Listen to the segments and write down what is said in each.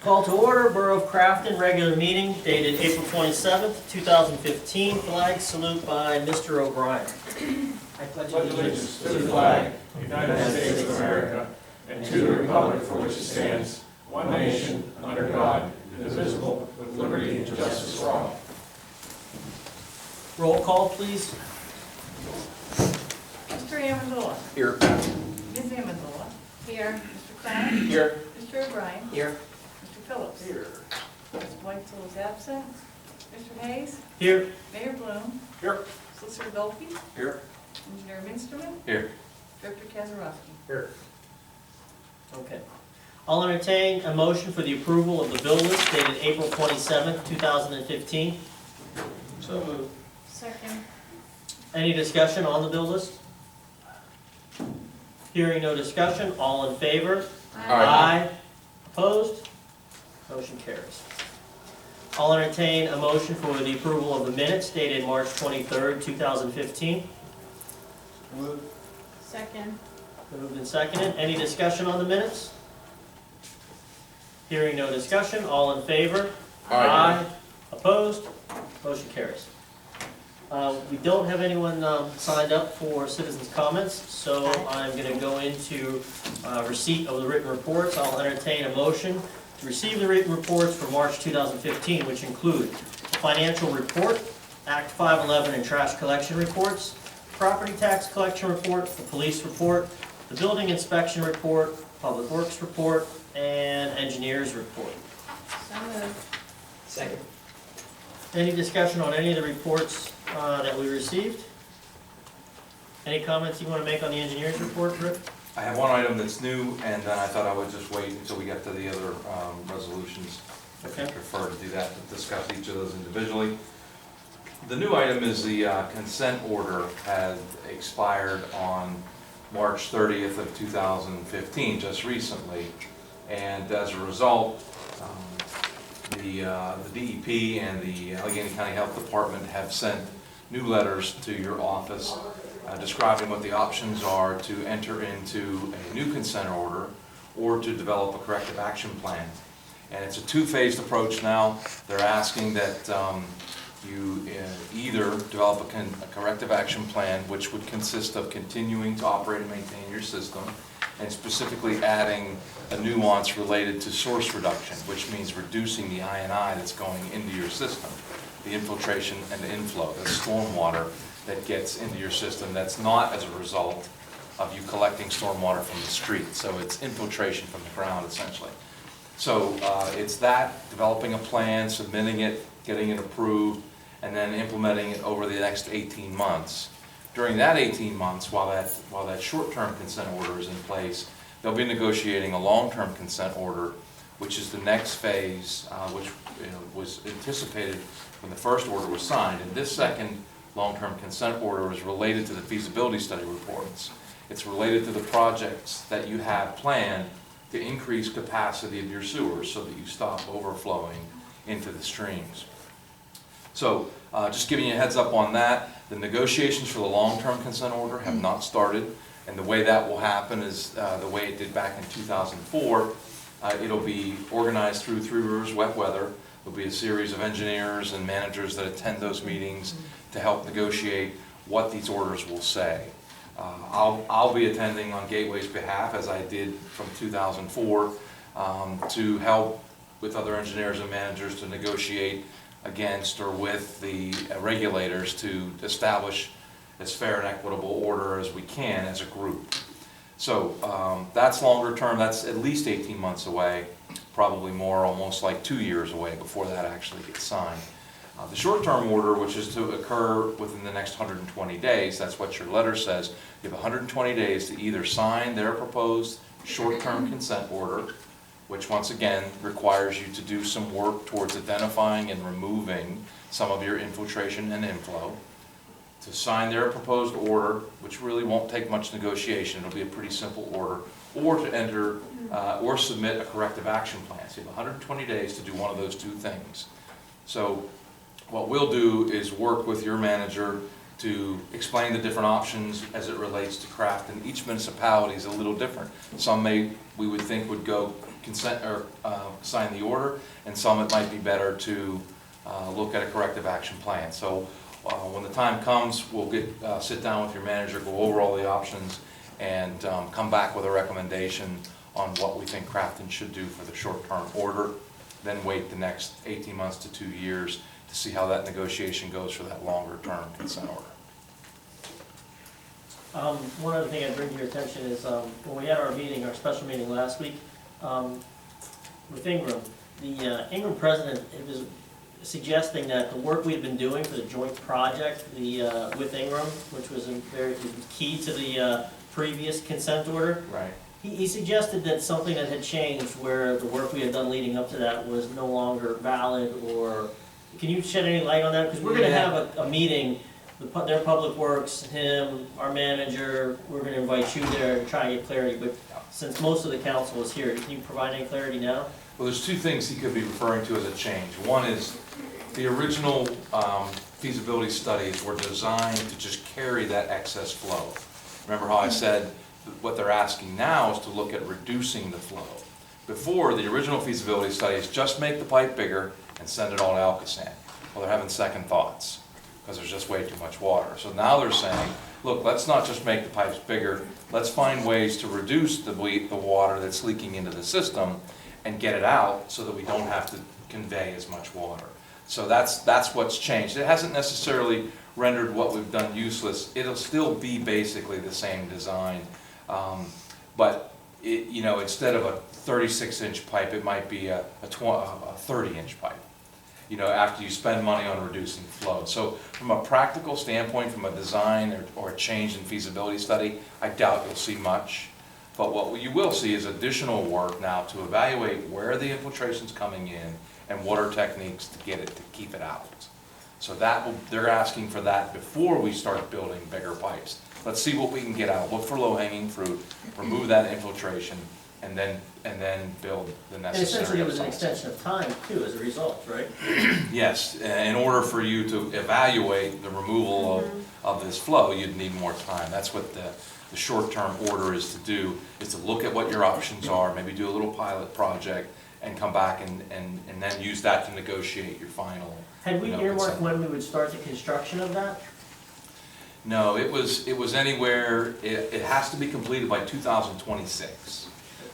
Call to order, Borough of Crafton, regular meeting dated April 27th, 2015. Flag salute by Mr. O'Brien. I pledge allegiance to the flag of the United States of America and to the republic for which it stands, one nation, under God, indivisible, with liberty and justice for all. Roll call, please. Mr. Amendola. Here. Ms. Amendola. Here. Mr. Klein. Here. Mr. O'Brien. Here. Mr. Phillips. Here. Ms. Whitesell is absent. Mr. Hayes. Here. Mayor Bloom. Here. Solicitor Dolphy. Here. Engineer Minsterman. Here. Director Kazarowski. Here. Okay. I'll entertain a motion for the approval of the bill list dated April 27th, 2015. So moved. Second. Any discussion on the bill list? Hearing no discussion, all in favor? Aye. Opposed? Motion carries. I'll entertain a motion for the approval of the minutes dated March 23rd, 2015. Second. Moved and seconded. Any discussion on the minutes? Hearing no discussion, all in favor? Aye. Opposed? Motion carries. We don't have anyone signed up for citizens' comments, so I'm going to go into receipt of the written reports. I'll entertain a motion to receive the written reports for March 2015, which include the financial report, Act 511 and trash collection reports, property tax collection report, the police report, the building inspection report, public works report, and engineers report. So moved. Second. Any discussion on any of the reports that we received? Any comments you want to make on the engineers report, Rick? I have one item that's new, and then I thought I would just wait until we get to the other resolutions. Okay. I prefer to do that, to discuss each of those individually. The new item is the consent order had expired on March 30th of 2015, just recently. And as a result, the DEP and the Allegheny County Health Department have sent new letters to your office describing what the options are to enter into a new consent order or to develop a corrective action plan. And it's a two-phased approach now. They're asking that you either develop a corrective action plan, which would consist of continuing to operate and maintain your system, and specifically adding a nuance related to source reduction, which means reducing the I&I that's going into your system, the infiltration and the inflow, the stormwater that gets into your system that's not as a result of you collecting stormwater from the street. So it's infiltration from the ground, essentially. So it's that, developing a plan, submitting it, getting it approved, and then implementing it over the next 18 months. During that 18 months, while that short-term consent order is in place, they'll be negotiating a long-term consent order, which is the next phase, which was anticipated when the first order was signed. And this second long-term consent order is related to the feasibility study reports. It's related to the projects that you have planned to increase capacity of your sewers so that you stop overflowing into the streams. So just giving you a heads up on that, the negotiations for the long-term consent order have not started, and the way that will happen is the way it did back in 2004. It'll be organized through Three Rivers Wet Weather. There'll be a series of engineers and managers that attend those meetings to help negotiate what these orders will say. I'll be attending on Gateway's behalf, as I did from 2004, to help with other engineers and managers to negotiate against or with the regulators to establish as fair and equitable order as we can as a group. So that's longer term, that's at least 18 months away, probably more, almost like 2 years away before that actually gets signed. The short-term order, which is to occur within the next 120 days, that's what your letter says. You have 120 days to either sign their proposed short-term consent order, which once again requires you to do some work towards identifying and removing some of your infiltration and inflow, to sign their proposed order, which really won't take much negotiation, it'll be a pretty simple order, or to enter or submit a corrective action plan. So you have 120 days to do one of those two things. So what we'll do is work with your manager to explain the different options as it relates to craft, and each municipality is a little different. Some we would think would go consent or sign the order, and some it might be better to look at a corrective action plan. So when the time comes, we'll sit down with your manager, go over all the options, and come back with a recommendation on what we think Crafton should do for the short-term order, then wait the next 18 months to 2 years to see how that negotiation goes for that longer-term consent order. One other thing I'd bring to your attention is when we had our meeting, our special meeting last week with Ingram, the Ingram president was suggesting that the work we've been doing for the joint project with Ingram, which was very key to the previous consent order, Right. he suggested that something that had changed where the work we had done leading up to that was no longer valid, or can you shed any light on that? Because we're going to have a meeting, their public works, him, our manager, we're going to invite you there to try and get clarity, but since most of the council is here, can you provide any clarity now? Well, there's two things he could be referring to as a change. One is the original feasibility studies were designed to just carry that excess flow. Remember how I said what they're asking now is to look at reducing the flow. Before, the original feasibility studies just make the pipe bigger and send it all to Alcosan. Well, they're having second thoughts because there's just way too much water. So now they're saying, look, let's not just make the pipes bigger, let's find ways to reduce the water that's leaking into the system and get it out so that we don't have to convey as much water. So that's what's changed. It hasn't necessarily rendered what we've done useless. It'll still be basically the same design, but instead of a 36-inch pipe, it might be a 30-inch pipe. After you spend money on reducing flow. So from a practical standpoint, from a design or a change in feasibility study, I doubt you'll see much. But what you will see is additional work now to evaluate where the infiltration's coming in and what are techniques to get it to keep it out. So they're asking for that before we start building bigger pipes. Let's see what we can get out. Look for low-hanging fruit, remove that infiltration, and then build the necessary. And essentially it was an extension of time too as a result, right? Yes, in order for you to evaluate the removal of this flow, you'd need more time. That's what the short-term order is to do, is to look at what your options are, maybe do a little pilot project, and come back and then use that to negotiate your final. Had we earmarked consent. when we would start the construction of that? No, it was anywhere, it has to be completed by 2026.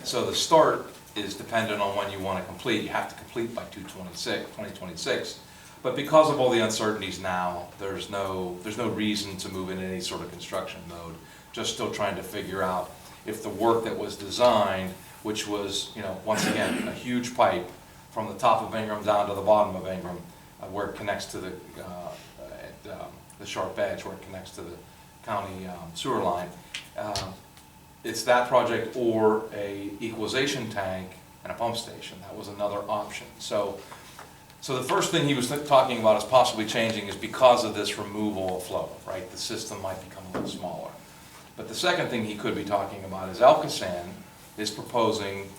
So the start is dependent on when you want to complete. You have to complete by 2026. But because of all the uncertainties now, there's no reason to move in any sort of construction mode. Just still trying to figure out if the work that was designed, which was, once again, a huge pipe from the top of Ingram down to the bottom of Ingram, where it connects to the sharp edge, where it connects to the county sewer line. It's that project or a equalization tank and a pump station. That was another option. So the first thing he was talking about as possibly changing is because of this removal of flow, right? The system might become a little smaller. But the second thing he could be talking about is Alcosan is proposing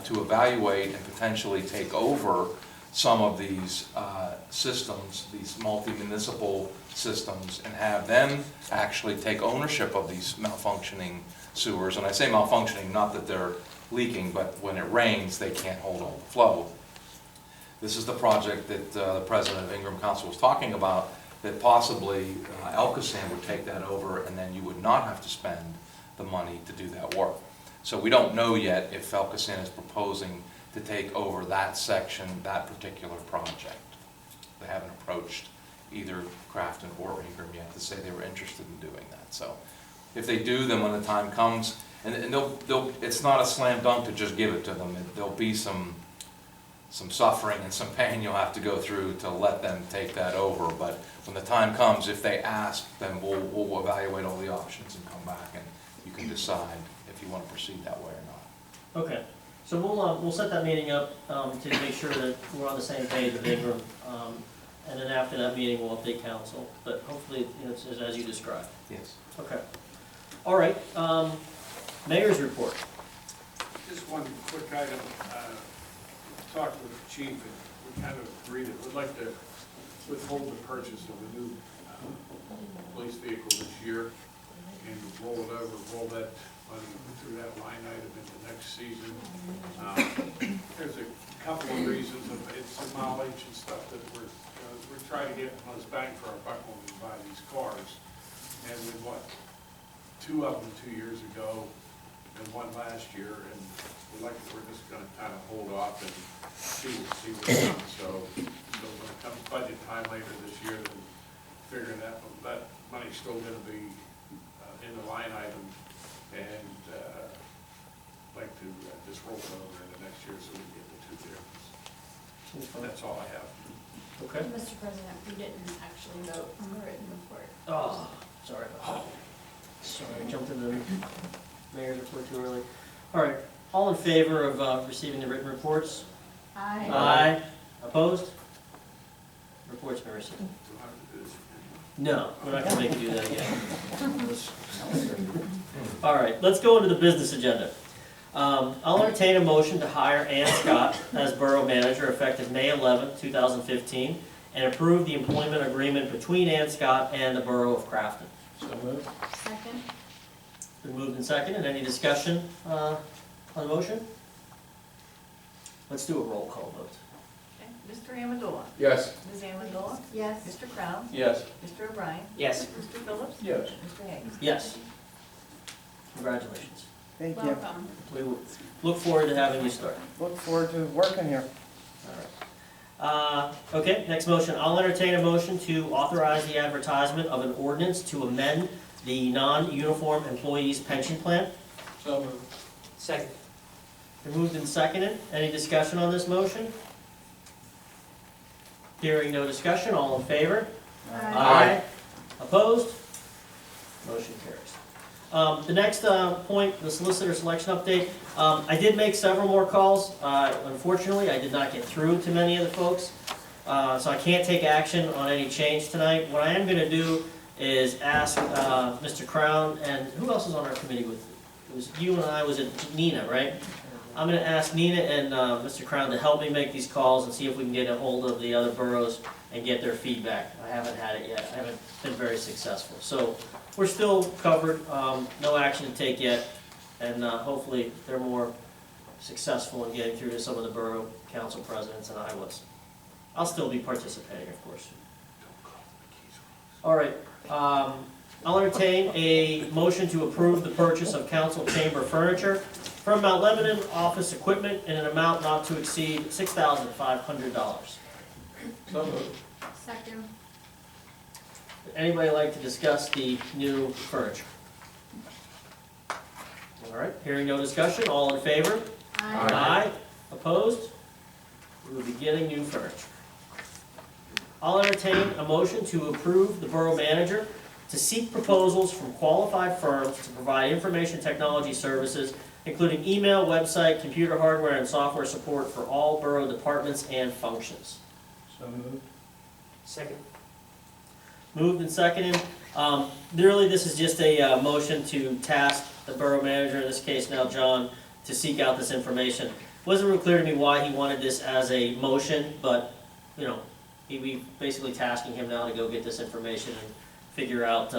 to evaluate and potentially take over some of these systems, these multi-municipal systems, and have them actually take ownership of these malfunctioning sewers. And I say malfunctioning, not that they're leaking, but when it rains, they can't hold all the flow. This is the project that the president of Ingram Council was talking about, that possibly Alcosan would take that over, and then you would not have to spend the money to do that work. So we don't know yet if Alcosan is proposing to take over that section, that particular project. They haven't approached either Crafton or Ingram yet to say they were interested in doing that. So if they do, then when the time comes, and it's not a slam dunk to just give it to them. There'll be some suffering and some pain you'll have to go through to let them take that over. But when the time comes, if they ask, then we'll evaluate all the options and come back, and you can decide if you want to proceed that way or not. Okay, so we'll set that meeting up to make sure that we're on the same page with Ingram, and then after that meeting, we'll update council. But hopefully, it's as you described. Yes. Okay. All right. Mayor's report. Just one quick item. Talked with the chief, and we kind of agreed that we'd like to withhold the purchase of a new police vehicle this year. and roll it over, roll that money through that line item into next season. There's a couple of reasons, it's the mileage and stuff that we're trying to get most bang for our buck when we buy these cars. And we bought 2 of them 2 years ago and 1 last year, and we're just gonna kind of hold off and see what's done. So when it comes budget time later this year, then figure that money's still gonna be in the line item, and like to just roll it over into next year so we can get the 2 vehicles. That's all I have. Okay. Mr. President, we didn't actually vote on the written report. Oh, sorry about that. Sorry, I jumped into the mayor's report too early. All right, all in favor of receiving the written reports? Aye. Aye. Opposed? Report's been received. Do I have to do this again? No, we're not gonna make you do that again. All right, let's go into the business agenda. I'll entertain a motion to hire Ann Scott as Borough Manager effective May 11th, 2015, and approve the employment agreement between Ann Scott and the Borough of Crafton. So moved. Second? Been moved and seconded. Any discussion on the motion? Let's do a roll call vote. Okay. Mr. Amendola? Yes. Ms. Amendola? Yes. Mr. Crown? Yes. Mr. O'Brien? Yes. Mr. Phillips? Yes. Mr. Hagan? Yes. Congratulations. Thank you. Welcome. We will look forward to having you start. Look forward to working here. All right. Okay, next motion. I'll entertain a motion to authorize the advertisement of an ordinance to amend the non-uniform employees pension plan. So moved. Second. Been moved and seconded. Any discussion on this motion? Hearing no discussion, all in favor? Aye. Opposed? Motion carries. The next point, the solicitor selection update. I did make several more calls. Unfortunately, I did not get through to many of the folks, so I can't take action on any change tonight. What I am going to do is ask Mr. Crown, and who else is on our committee with? It was you and I, was it Nina, right? I'm going to ask Nina and Mr. Crown to help me make these calls and see if we can get a hold of the other boroughs and get their feedback. I haven't had it yet. I haven't been very successful. So we're still covered, no action to take yet, and hopefully they're more successful in getting through to some of the borough council presidents than I was. I'll still be participating, of course. All right, I'll entertain a motion to approve the purchase of council chamber furniture from Mount Lebanon Office Equipment in an amount not to exceed $6,500. So moved. Second? Anybody like to discuss the new furniture? All right, hearing no discussion, all in favor? Aye. Opposed? We will be getting new furniture. I'll entertain a motion to approve the borough manager to seek proposals from qualified firms to provide information technology services, including email, website, computer hardware, and software support for all borough departments and functions. So moved. Second. Moved and seconded. Really, this is just a motion to task the borough manager, in this case now John, to seek out this information. It wasn't real clear to me why he wanted this as a motion, but, you know, we basically tasking him now to go get this information and figure out,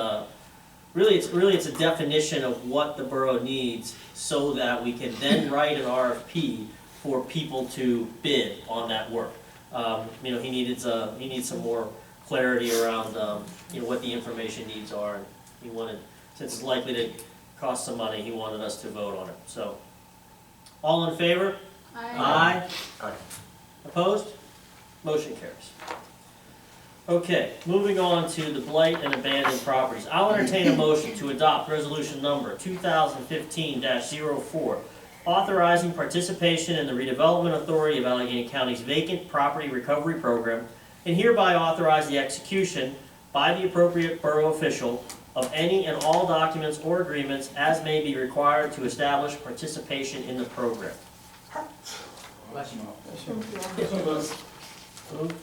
really it's a definition of what the borough needs so that we can then write an RFP for people to bid on that work. You know, he needs some more clarity around, you know, what the information needs are. And he wanted, since it's likely to cost some money, he wanted us to vote on it. So, all in favor? Aye. Aye. Opposed? Motion carries. Okay, moving on to the blight and abandoned properties. I'll entertain a motion to adopt resolution number 2015-04, authorizing participation in the redevelopment authority of Allegheny County's vacant property recovery program, and hereby authorize the execution by the appropriate borough official of any and all documents or agreements as may be required to establish participation in the program. Moved.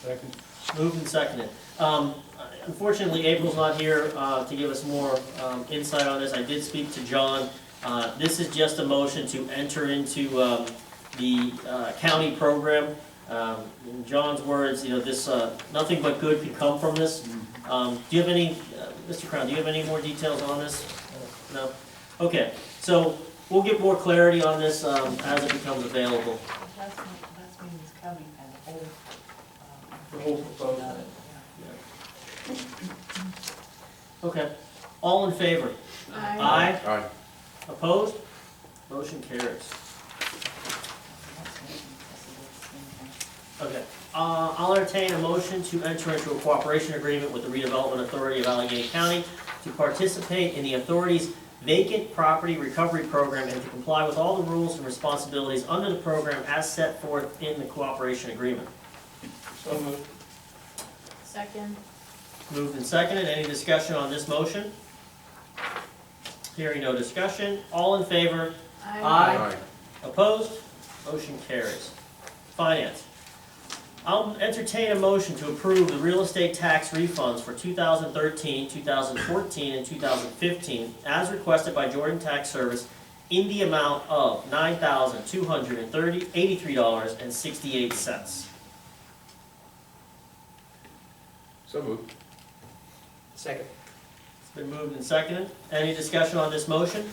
Second. Moved and seconded. Unfortunately, April's not here to give us more insight on this. I did speak to John. This is just a motion to enter into the county program. In John's words, you know, this nothing but good could come from this. Do you have any Mr. Crown, do you have any more details on this? No? Okay, so we'll get more clarity on this as it becomes available. That's means coming and the whole. The whole proposal. Got it, Okay, all in favor? I, Aye. Aye. Opposed? Motion carries. Okay, I'll entertain a motion to enter into a cooperation agreement with the Redevelopment Authority of Allegheny County to participate in the authority's vacant property recovery program and to comply with all the rules and responsibilities under the program as set forth in the cooperation agreement. So moved. second. Moved and seconded, any discussion on this motion? Hearing no discussion, all in favor? Aye. Opposed? Motion carries. Finance. I'll entertain a motion to approve the real estate tax refunds for 2013, 2014, and 2015 as requested by Jordan Tax Service in the amount of $9,283.68. So moved. Second. It's been moved and seconded. Any discussion on this motion?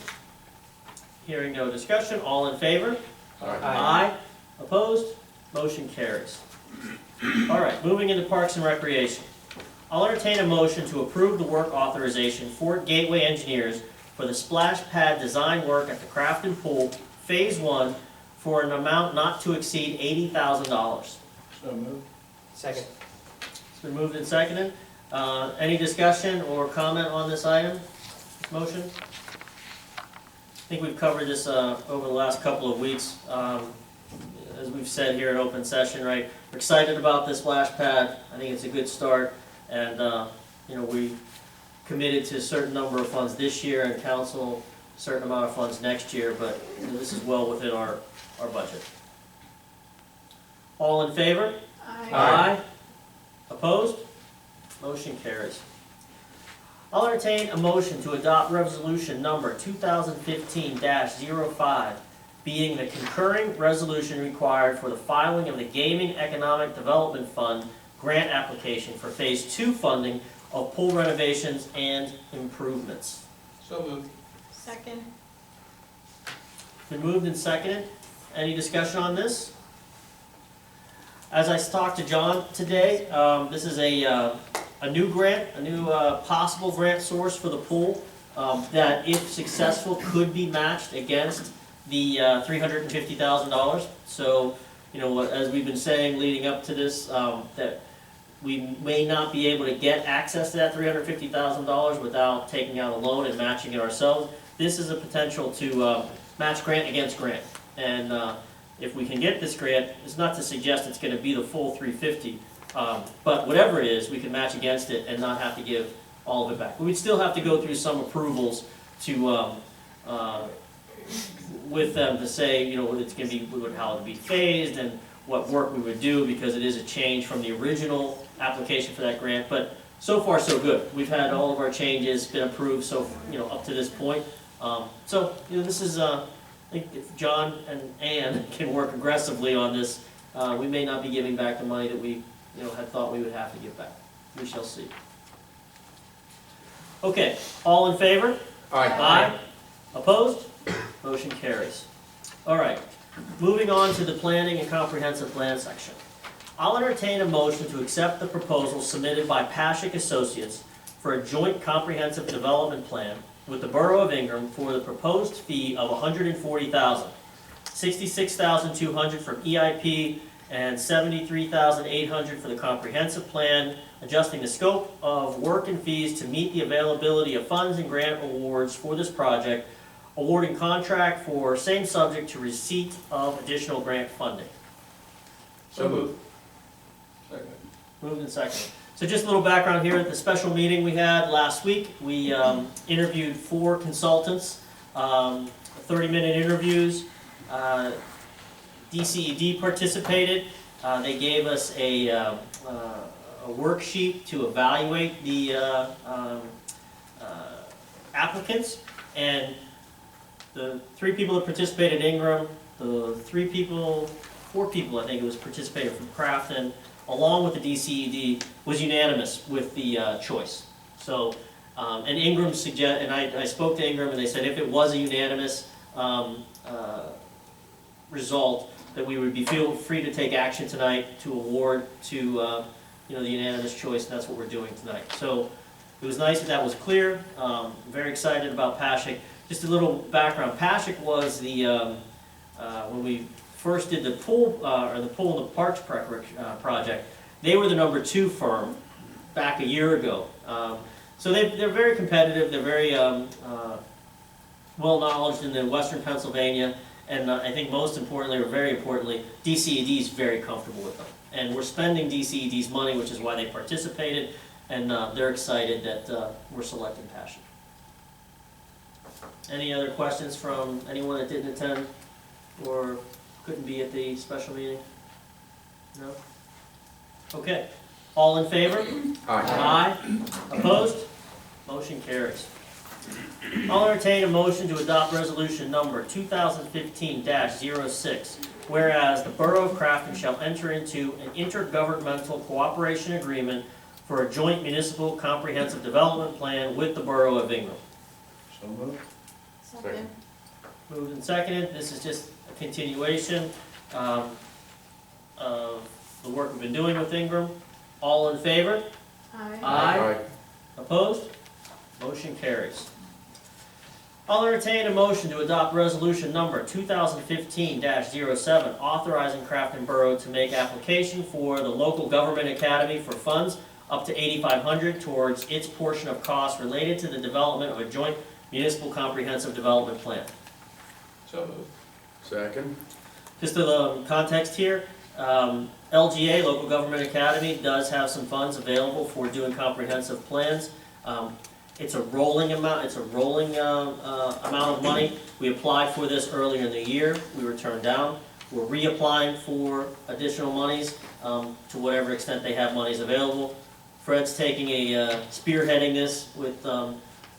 Hearing no discussion, all in favor? Aye. Opposed? Motion carries. All right, moving into Parks and Recreation. I'll entertain a motion to approve the work authorization for Gateway Engineers for the splash pad design work at the Crafton Pool, Phase 1, for an amount not to exceed $80,000. So moved. Second. It's been moved and seconded. Any discussion or comment on this item, motion? I think we've covered this over the last couple of weeks. As we've said here in open session, right? We're excited about this splash pad. I think it's a good start, and we committed to a certain number of funds this year, and council a certain amount of funds next year. But this is well within our budget. All in favor? I, Opposed? Motion carries. I'll entertain a motion to adopt resolution number 2015-05, being the concurring resolution required for the filing of the Gaming Economic Development Fund grant application for Phase 2 funding of pool renovations and improvements. So moved. second. Been moved and seconded. Any discussion on this? As I talked to John today, this is a new grant, a new possible grant source for the pool that, if successful, could be matched against the $350,000. So, as we've been saying leading up to this, that we may not be able to get access to that $350,000 without taking out a loan and matching it ourselves. This is a potential to match grant against grant. And if we can get this grant, it's not to suggest it's going to be the full $350,000. But whatever it is, we can match against it and not have to give all of it back. But we'd still have to go through some approvals to, with them to say, it's going to be, how it would be phased and what work we would do, because it is a change from the original application for that grant. But so far, so good. We've had all of our changes been approved, so, up to this point. This is, I think if John and Ann can work aggressively on this, we may not be giving back the money that we had thought we would have to give back. We shall see. Okay, all in favor? Aye. Opposed? Motion carries. All right, moving on to the planning and comprehensive plan section. I'll entertain a motion to accept the proposal submitted by Paschik Associates for a joint comprehensive development plan with the Borough of Ingram for the proposed fee of $140,000, $66,200 from EIP, and $73,800 for the comprehensive plan, adjusting the scope of work and fees to meet the availability of funds and grant awards for this project, awarding contract for same subject to receipt of additional grant funding. So moved. Second. Moved and seconded. So just a little background here. At the special meeting we had last week, we interviewed 4 consultants, 30-minute interviews. DCED participated. They gave us a worksheet to evaluate the applicants, and the 3 people that participated in Ingram, the 4 people I think it was participated from Crafton, along with the DCED, was unanimous with the choice. So And Ingram and I spoke to Ingram, and they said if it was a unanimous result, that we would feel free to take action tonight to award to the unanimous choice, and that's what we're doing tonight. So it was nice that was clear. Very excited about Paschik. Just a little background. Paschik was when we first did the pool in the parks project, they were the number 2 firm back a year ago. So they're very competitive. They're very well knowledged in the Western Pennsylvania. And I think most importantly, or very importantly, DCED is very comfortable with them. And we're spending DCED's money, which is why they participated, and they're excited that we're selecting Paschik. Any other questions from anyone that didn't attend or couldn't be at the special meeting? No? Okay. All in favor? Aye. Opposed? Motion carries. I'll entertain a motion to adopt resolution number 2015-06, whereas the Borough of Crafton shall enter into an intergovernmental cooperation agreement for a joint municipal comprehensive development plan with the Borough of Ingram. So moved. Second. Moved and seconded. This is just a continuation of the work we've been doing with Ingram. All in favor? Aye. Aye. Opposed? Motion carries. I'll entertain a motion to adopt resolution number 2015-07, authorizing Crafton Borough to make application for the Local Government Academy for funds up to $8,500 towards its portion of costs related to the development of a joint municipal comprehensive development plan. So moved. Second. Just a little context here, LGA, Local Government Academy, does have some funds available for doing comprehensive plans. It's a rolling amount, amount of money. We applied for this earlier in the year, we were turned down. We're reapplying for additional monies, to whatever extent they have monies available. Fred's taking spearheading this with,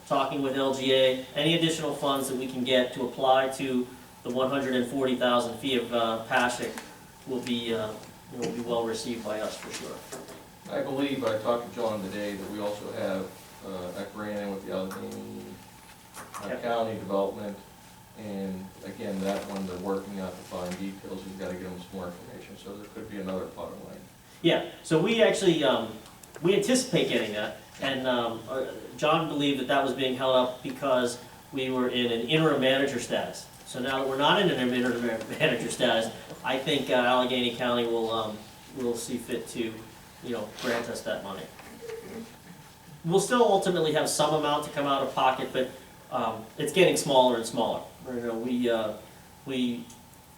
talking with LGA. Any additional funds that we can get to apply to the 140,000 fee of Paschik will be well received by us for sure. I believe, I talked to John today, that we also have a grant in with the Allegheny County Development, and again, that one, they're working out the fine details, we've got to give them some more information, so there could be another pot of money. Yeah, so we actually, we anticipate getting that, and John believed that was being held up because we were in an interim manager status. So now that we're not in an interim manager status, I think Allegheny County will see fit to, grant us that money. We'll still ultimately have some amount to come out of pocket, but it's getting smaller and smaller. We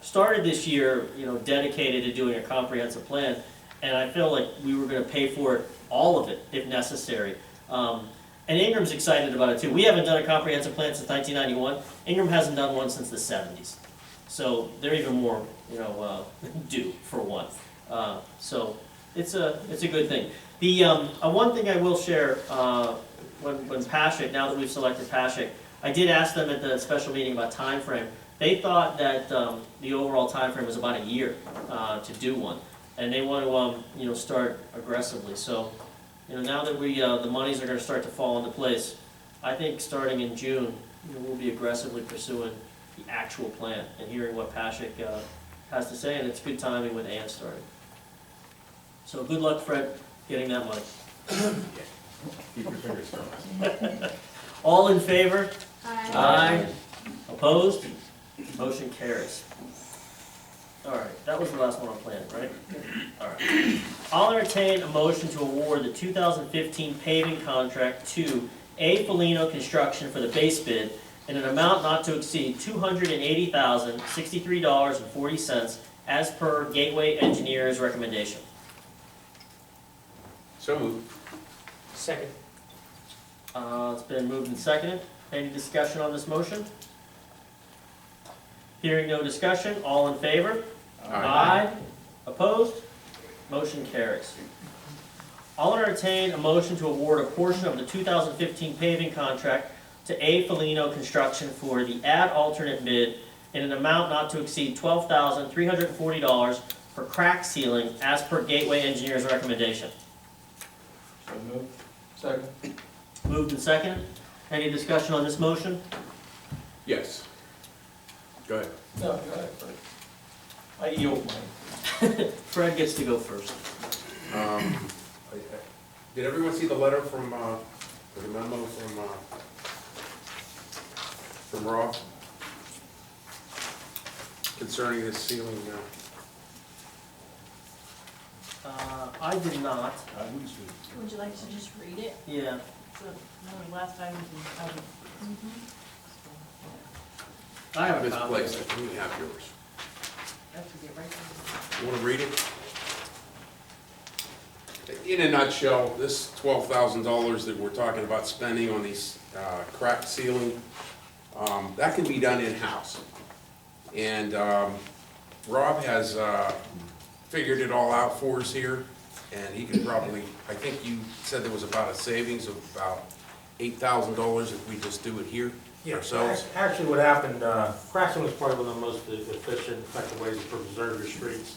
started this year, dedicated to doing a comprehensive plan, and I feel like we were going to pay for it, all of it, if necessary. And Ingram's excited about it too. We haven't done a comprehensive plan since 1991. Ingram hasn't done one since the 70s. So they're even more, due for one. So it's a good thing. The one thing I will share, when Paschik, now that we've selected Paschik, I did ask them at the special meeting about time frame. They thought that the overall time frame was about a year to do one, and they want to start aggressively. So now that the monies are going to start to fall into place, I think starting in June, we'll be aggressively pursuing the actual plan and hearing what Paschik has to say, and it's good timing with Ann starting. So good luck, Fred, getting that money. Keep your fingers crossed. All in favor? Aye. Opposed? Motion carries. All right, that was the last one on planning, right? All right. I'll entertain a motion to award the 2015 paving contract to A. Felino Construction for the base bid in an amount not to exceed $280,063.40 as per Gateway Engineers' recommendation. So moved. Second. It's been moved and seconded. Any discussion on this motion? Hearing no discussion, all in favor? Aye. Opposed? Motion carries. I'll entertain a motion to award a portion of the 2015 paving contract to A. Felino Construction for the add alternate bid in an amount not to exceed $12,340 for crack sealing as per Gateway Engineers' recommendation. So moved. Second. Moved and seconded. Any discussion on this motion? Yes. Go ahead. No, go ahead, Fred. I yield mine. Fred gets to go first. Did everyone see the letter from, or the memo from Rob? Concerning this ceiling, I did not. Would you like to just read it? Yeah. So, no, last item is, I have a copy. misplaced it. Let me have yours. that's to get right there. You wanna read it? In a nutshell, this $12,000 that we're talking about spending on these crack ceiling, that can be done in-house. And Rob has figured it all out for us here, and he could probably, I think you said there was about a savings of about $8,000 if we just do it here ourselves. Actually, what happened, crack sealing is probably one of the most efficient, effective ways to preserve your streets.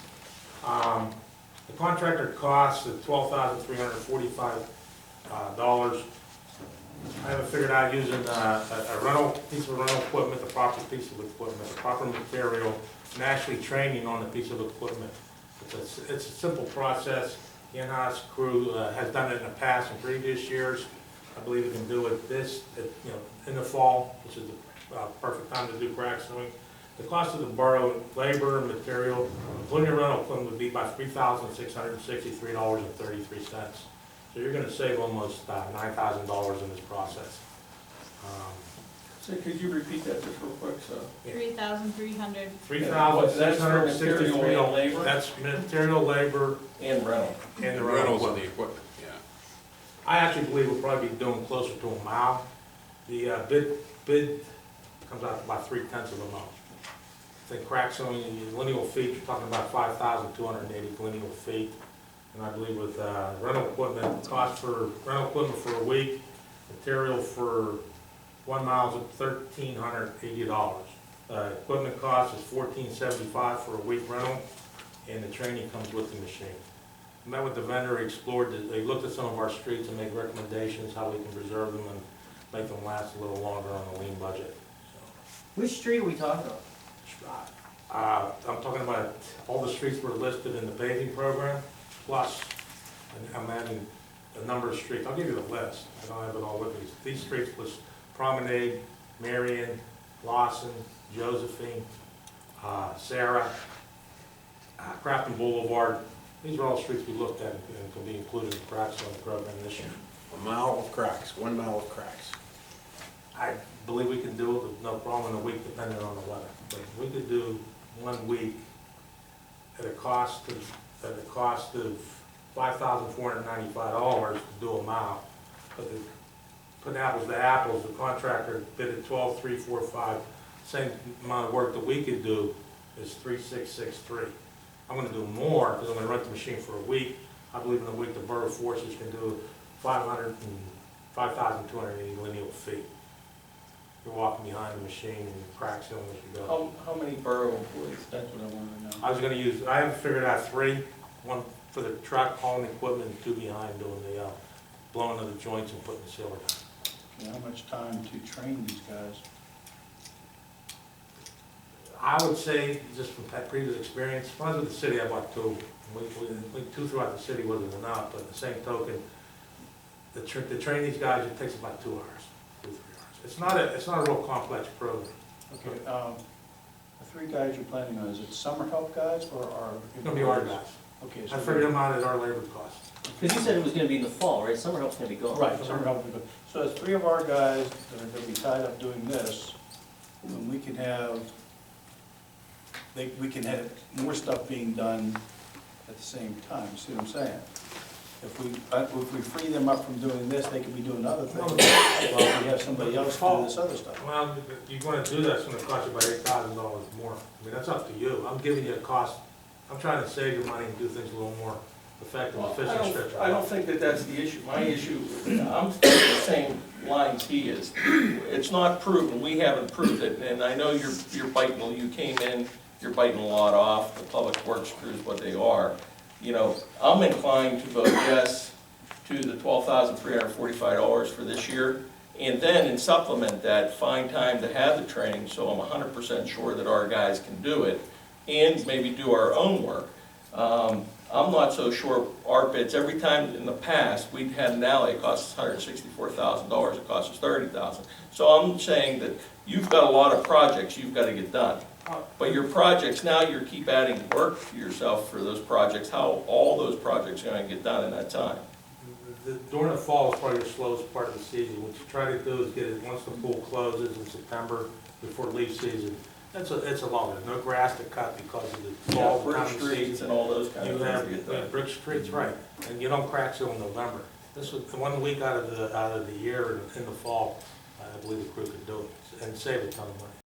The contractor cost of $12,345. I have it figured out using a piece of rental equipment, the proper piece of equipment, the proper material, and actually training on the piece of equipment. It's a simple process. The in-house crew has done it in the past in previous years. I believe we can do it in the fall, which is the perfect time to do crack sealing. The cost of the borough, labor and material, including rental equipment, would be about $3,663.33. So you're gonna save almost $9,000 in this process. So could you repeat that just real quick, so? 3,300. $3,663. That's material, labor, And rental. and the rental Rentals of equipment. the equipment, yeah. I actually believe we'll probably be doing closer to a mile. The bid comes out to about 3/10 of a mile. I think crack sealing, lineal feet, you're talking about 5,280 lineal feet. And I believe with rental equipment, cost for rental equipment for a week, material for 1 mile is $1,380. Equipment cost is $1,475 for a week rental, and the training comes with the machine. I met with the vendor, explored, they looked at some of our streets and made recommendations how we can preserve them and make them last a little longer on a lean budget. Which street are we talking about? I'm talking about all the streets were listed in the paving program, plus, and I'm adding a number of streets. I'll give you the list. I don't have it all with me. These streets was Promenade, Marion, Lawson, Josephine, Sarah, Crafton Boulevard. These are all streets we looked at and can be included in the crack sealing program this year. 1 mile of cracks, 1 mile of cracks. I believe we can do it with no problem in a week, depending on the weather. But we could do 1 week at a cost of $5,495 to do a mile. But to put apples to apples, the contractor bid at $12,345. Same amount of work that we could do is $3,663. I'm gonna do more because I'm gonna rent the machine for a week. I believe in a week the borough forces can do 5,280 lineal feet. You're walking behind the machine and crack sealing as you go. How many borough employees? That's what I want to know. I was gonna use, I haven't figured out 3, 1 for the truck hauling the equipment and 2 behind doing the blowing of the joints and putting the sealer down. How much time to train these guys? I would say, just from that previous experience, when I was with the city, I bought 2. We 2 throughout the city wasn't enough, but the same token, to train these guys, it takes about 2 hours, 2 or 3 hours. It's not a real complex program. Okay, the 3 guys you're planning on, is it summer help guys or are? It's gonna be our guys. Okay, I so. figured them out at our labor cost. Because you said it was gonna be in the fall, right? Summer help's gonna be gone. Right, summer help, would be good. So there's 3 of our guys that are gonna be tied up doing this, and we can have more stuff being done at the same time, see what I'm saying? If we free them up from doing this, they could be doing other things, while we have somebody else do this other stuff. Well, you're gonna do that, it's gonna cost you about $8,000 more. I mean, that's up to you. I'm giving you a cost, I'm trying to save you money and do things a little more effective, efficient, stretch. I don't think that that's the issue. My issue, I'm the same lines he is. It's not proven, we haven't proved it, and I know you're biting, you came in, you're biting a lot off, the public works crews, what they are. You know, I'm inclined to vote yes to the $12,345 for this year. And then in supplement that, find time to have the training, so I'm 100% sure that our guys can do it, and maybe do our own work. I'm not so sure our bids, every time in the past, we'd had an alley, it cost us $164,000, it cost us $30,000. So I'm saying that you've got a lot of projects you've got to get done. But your projects, now you keep adding work to yourself for those projects, how all those projects are going to get done in that time? During the fall is probably the slowest part of the season. What you try to do is get it, once the pool closes in September, before leaf season, it's a long one. No grass to cut because of the fall Brick time of the streets season. and all those kind You of things have, to get done. brick streets, right, and you don't crack seal in November. This was 1 week out of the year in the fall, I believe the crew could do it and save a ton of money.